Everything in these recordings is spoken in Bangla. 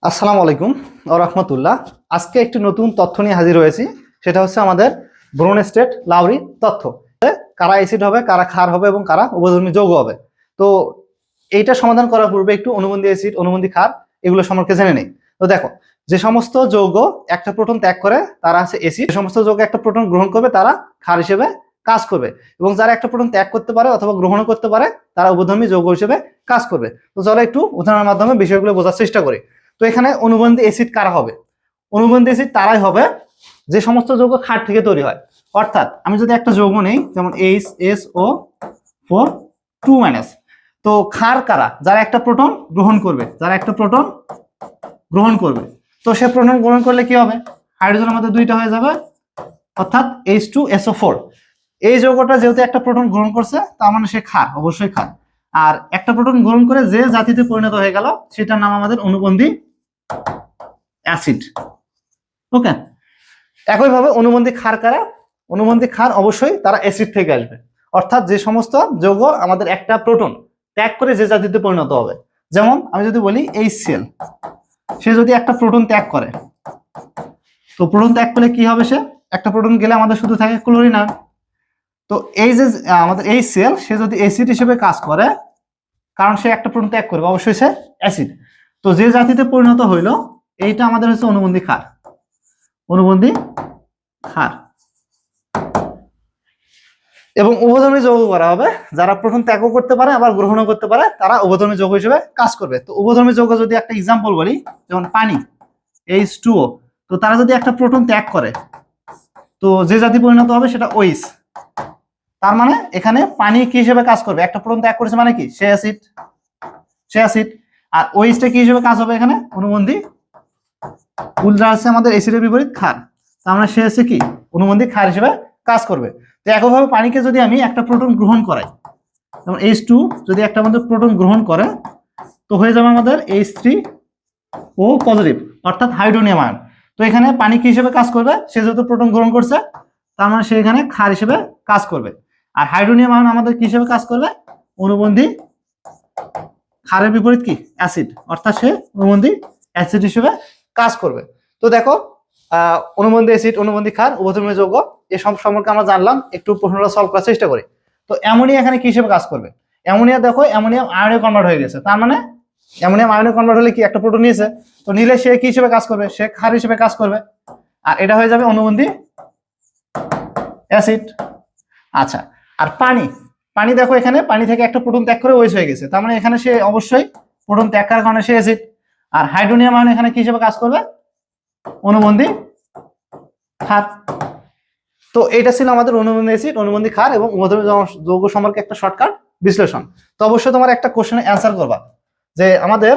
আসসালামু আলাইকুম ওয়া রাহমাতুল্লাহ। আজকে একটি নতুন তথ্য নিয়ে হাজির হয়েছি। সেটা হচ্ছে আমাদের ব্রোন স্টেট লাউরি তথ্য। কারা অ্যাসিড হবে, কারা ক্ষার হবে এবং কারা উভয়ধর্মী যৌগ হবে। তো এইটা সমাধান করার পূর্বে একটু অনুবন্ধী অ্যাসিড, অনুবন্ধী ক্ষার এগুলো সম্পর্কে জেনে নেই। তো দেখো, যে সমস্ত যৌগ একটা প্রোটন ত্যাগ করে তারা হচ্ছে অ্যাসিড, যে সমস্ত যৌগ একটা প্রোটন গ্রহণ করবে তারা ক্ষার হিসেবে কাজ করবে, এবং যারা একটা প্রোটন ত্যাগ করতে পারে অথবা গ্রহণ করতে পারে তারা উভয়ধর্মী যৌগ হিসেবে কাজ করবে। তো চলো একটু উদাহরণের মাধ্যমে বিষয়গুলো বোঝার চেষ্টা করি। তো এখানে অনুবন্ধী অ্যাসিড কারা হবে? অনুবন্ধী অ্যাসিড তারাই হবে যে সমস্ত যৌগ ক্ষার থেকে তৈরি হয়। অর্থাৎ আমি যদি একটা যৌগ নেই, যেমন HSO4 2-, তো ক্ষার কারা? যারা একটা প্রোটন গ্রহণ করবে, যারা একটা প্রোটন গ্রহণ করবে। তো সে প্রোটন গ্রহণ করলে কি হবে? হাইড্রোজেন আমাদের দুইটা হয়ে যাবে, অর্থাৎ H2SO4। এই যৌগটা যেহেতু একটা প্রোটন গ্রহণ করছে, তার মানে সে ক্ষার, অবশ্যই ক্ষার। আর একটা প্রোটন গ্রহণ করে যে জাতিতে পরিণত হয়ে গেল সেটার নাম আমাদের অনুবন্ধী অ্যাসিড। ওকে, একইভাবে অনুবন্ধী ক্ষার কারা? অনুবন্ধী ক্ষার অবশ্যই তারা অ্যাসিড থেকে আসবে। অর্থাৎ যে সমস্ত যৌগ আমাদের একটা প্রোটন ত্যাগ করে যে জাতিতে পরিণত হবে। যেমন আমি যদি বলি HCl, সে যদি একটা প্রোটন ত্যাগ করে, তো প্রোটন ত্যাগ করলে কি হবে? সে একটা প্রোটন গেলে আমাদের শুধু থাকে ক্লোরিন আয়ন। তো এই যে আমাদের HCl, সে যদি অ্যাসিড হিসেবে কাজ করে, কারণ সে একটা প্রোটন ত্যাগ করবে, অবশ্যই সে অ্যাসিড। তো যে জাতিতে পরিণত হইল এইটা আমাদের হচ্ছে অনুবন্ধী ক্ষার। অনুবন্ধী ক্ষার। এবং উভয়ধর্মী যৌগ করা হবে, যারা প্রোটন ত্যাগও করতে পারে আবার গ্রহণও করতে পারে, তারা উভয়ধর্মী যৌগ হিসেবে কাজ করবে। তো উভয়ধর্মী যৌগ যদি একটা এক্সাম্পল বলি, যেমন পানি H2O, তো তারা যদি একটা প্রোটন ত্যাগ করে, তো যে জাতি পরিণত হবে সেটা OH। তার মানে এখানে পানি কি হিসেবে কাজ করবে? একটা প্রোটন ত্যাগ করেছে মানে কি? সে অ্যাসিড, সে অ্যাসিড। আর OH-টা কি হিসেবে কাজ হবে? এখানে অনুবন্ধী। উল্টা আছে আমাদের অ্যাসিডের বিপরীত ক্ষার, তার মানে সে হচ্ছে কি? অনুবন্ধী ক্ষার হিসেবে কাজ করবে। তো একইভাবে পানিকে যদি আমি একটা প্রোটন গ্রহণ করাই, যেমন H2 যদি একটা আমাদের প্রোটন গ্রহণ করে, তো হয়ে যাবে আমাদের H3O পজিটিভ, অর্থাৎ হাইড্রোনিয়াম আয়ন। তো এখানে পানি কি হিসেবে কাজ করবে? সে যেহেতু প্রোটন গ্রহণ করছে, তার মানে সে এখানে ক্ষার হিসেবে কাজ করবে। আর হাইড্রোনিয়াম আয়ন আমাদের কি হিসেবে কাজ করবে? অনুবন্ধী। ক্ষারের বিপরীত কি? অ্যাসিড, অর্থাৎ সে অনুবন্ধী অ্যাসিড হিসেবে কাজ করবে। তো দেখো, অনুবন্ধী অ্যাসিড, অনুবন্ধী ক্ষার, উভয়ধর্মী যৌগ এসব সম্পর্কে আমরা জানলাম। একটু প্রশ্নটা সলভ করার চেষ্টা করি। তো অ্যামোনিয়া এখানে কি হিসেবে কাজ করবে? অ্যামোনিয়া দেখো, অ্যামোনিয়াম আয়নে কনভার্ট হয়ে গেছে, তার মানে অ্যামোনিয়াম আয়নে কনভার্ট হলে কি? একটা প্রোটন নিয়েছে, তো নিলে সে কি হিসেবে কাজ করবে? সে ক্ষার হিসেবে কাজ করবে। আর এটা হয়ে যাবে অনুবন্ধী অ্যাসিড। আচ্ছা, আর পানি, পানি দেখো এখানে পানি থেকে একটা প্রোটন ত্যাগ করে OH হয়ে গেছে, তার মানে এখানে সে অবশ্যই প্রোটন ত্যাগ করার কারণে সে অ্যাসিড। আর হাইড্রোনিয়াম আয়ন এখানে কি হিসেবে কাজ করবে? অনুবন্ধী ক্ষার। তো এটা ছিল আমাদের অনুবন্ধী অ্যাসিড, অনুবন্ধী ক্ষার এবং উভয়ধর্মী যৌগ সম্পর্কে একটা শর্টকাট বিশ্লেষণ। তো অবশ্যই তোমার একটা কোশ্চেনে অ্যান্সার করবা যে আমাদের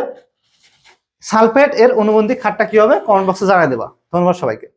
সালফেট এর অনুবন্ধী ক্ষারটা কি হবে, কমেন্ট বক্সে জানিয়ে দেবা। ধন্যবাদ সবাইকে।